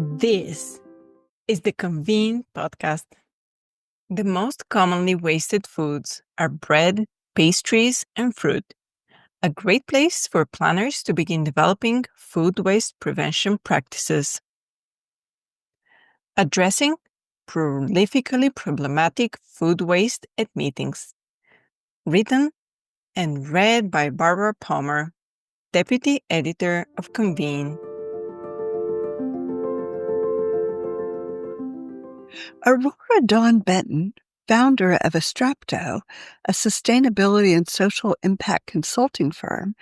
This is the Convene podcast. The most commonly wasted foods are bread, pastries, and fruit. A great place for planners to begin developing food waste prevention practices. Addressing prolifically problematic food waste at meetings. Written and read by Barbara Palmer, Deputy Editor of Convene. Aurora Dawn Benton, founder of Astrapto, a sustainability and social impact consulting firm,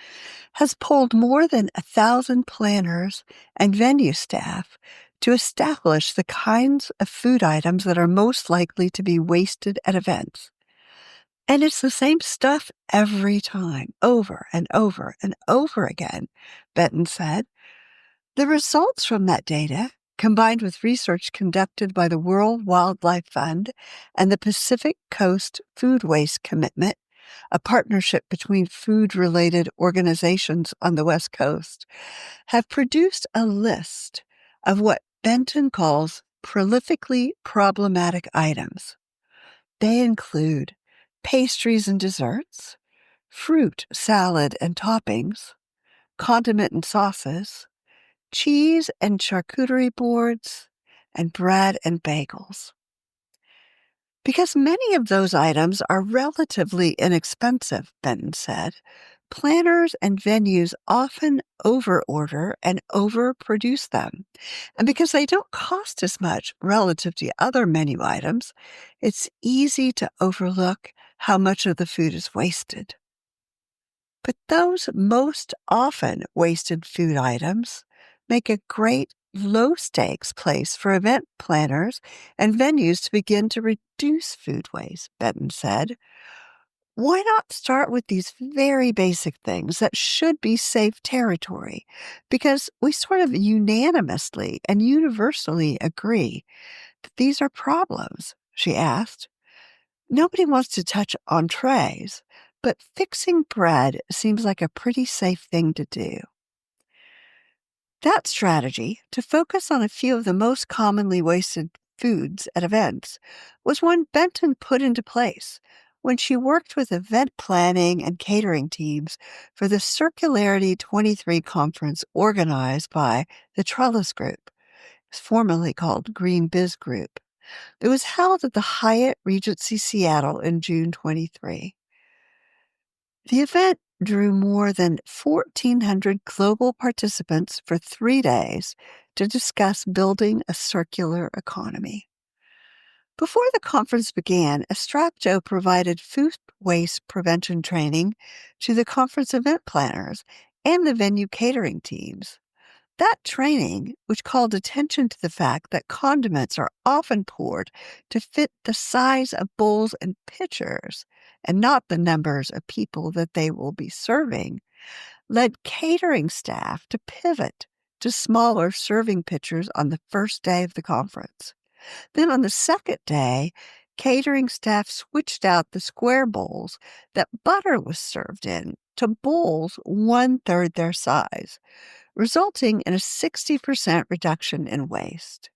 has polled more than 1,000 planners and venue staff to establish the kinds of food items that are most likely to be wasted at events. And it's the same stuff every time, over and over and over again, Benton said. The results from that data, combined with research conducted by the World Wildlife Fund and the Pacific Coast Food Waste Commitment, a partnership between food-related organizations on the West Coast, have produced a list of what Benton calls prolifically problematic items. They include pastries and desserts, fruit, salad and toppings, condiment and sauces, cheese and charcuterie boards, and bread and bagels. Because many of those items are relatively inexpensive, Benton said, planners and venues often overorder and overproduce them. And because they don't cost as much relative to other menu items, it's easy to overlook how much of the food is wasted. But those most often wasted food items make a great low-stakes place for event planners and venues to begin to reduce food waste, Benton said. Why not start with these very basic things that should be safe territory? Because we sort of unanimously and universally agree that these are problems, she asked. Nobody wants to touch entrees, but fixing bread seems like a pretty safe thing to do. That strategy, to focus on a few of the most commonly wasted foods at events, was one Benton put into place when she worked with event planning and catering teams for the Circularity 23 conference organized by the Trellis Group, formerly called Green Biz Group. It was held at the Hyatt Regency Seattle in June 23. The event drew more than 1,400 global participants for 3 days to discuss building a circular economy. Before the conference began, Astrapto provided food waste prevention training to the conference event planners and the venue catering teams. That training, which called attention to the fact that condiments are often poured to fit the size of bowls and pitchers and not the numbers of people that they will be serving, led catering staff to pivot to smaller serving pitchers on the first day of the conference. Then on the second day, catering staff switched out the square bowls that butter was served in to bowls 1/3 their size, resulting in a 60% reduction in waste.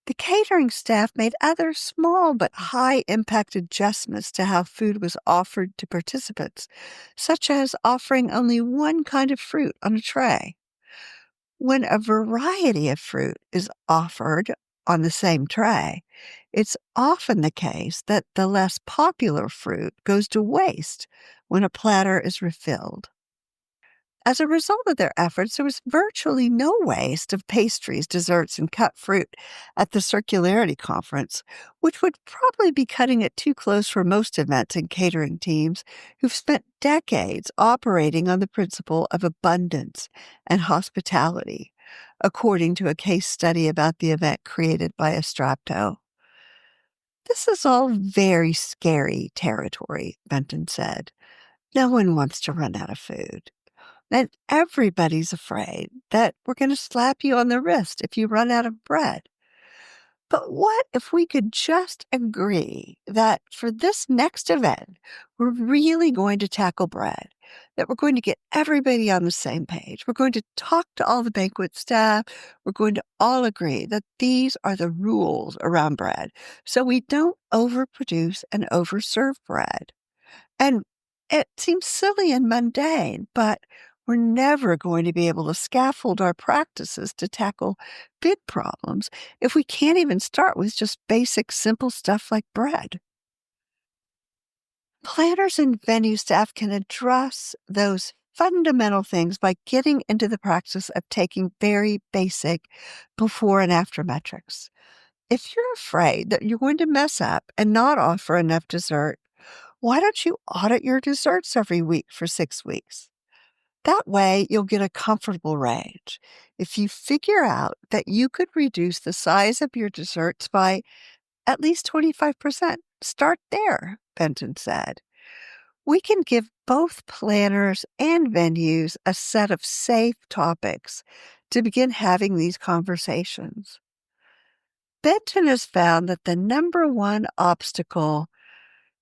The catering staff made other small but high-impact adjustments to how food was offered to participants, such as offering only one kind of fruit on a tray. When a variety of fruit is offered on the same tray, it's often the case that the less popular fruit goes to waste when a platter is refilled. As a result of their efforts, there was virtually no waste of pastries, desserts, and cut fruit at the Circularity Conference, which would probably be cutting it too close for most events and catering teams who've spent decades operating on the principle of abundance and hospitality, according to a case study about the event created by Astrapto. This is all very scary territory, Benton said. No one wants to run out of food. And everybody's afraid that we're going to slap you on the wrist if you run out of bread. But what if we could just agree that for this next event, we're really going to tackle bread, that we're going to get everybody on the same page. We're going to talk to all the banquet staff. We're going to all agree that these are the rules around bread so we don't overproduce and overserve bread. And it seems silly and mundane, but we're never going to be able to scaffold our practices to tackle big problems if we can't even start with just basic, simple stuff like bread. Planners and venue staff can address those fundamental things by getting into the practice of taking very basic before and after metrics. If you're afraid that you're going to mess up and not offer enough dessert, why don't you audit your desserts every week for 6 weeks? That way, you'll get a comfortable range. If you figure out that you could reduce the size of your desserts by at least 25%, start there, Benton said. We can give both planners and venues a set of safe topics to begin having these conversations. Benton has found that the number one obstacle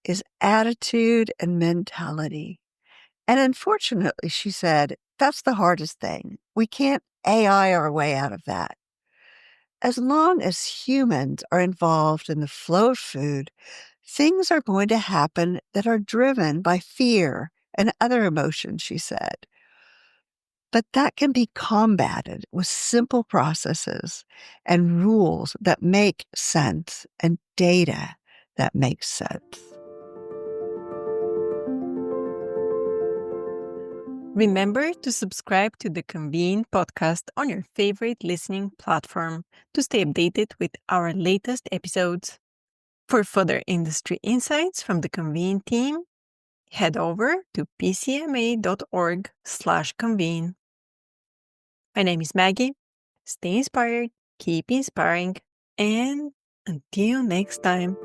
is attitude and mentality. And unfortunately, she said, that's the hardest thing. We can't AI our way out of that. As long as humans are involved in the flow of food, things are going to happen that are driven by fear and other emotions, she said. But that can be combated with simple processes and rules that make sense and data that makes sense. Remember to subscribe to the Convene podcast on your favorite listening platform to stay updated with our latest episodes. For further industry insights from the Convene team, head over to pcma.org/convene. My name is Maggie. Stay inspired, keep inspiring, and until next time.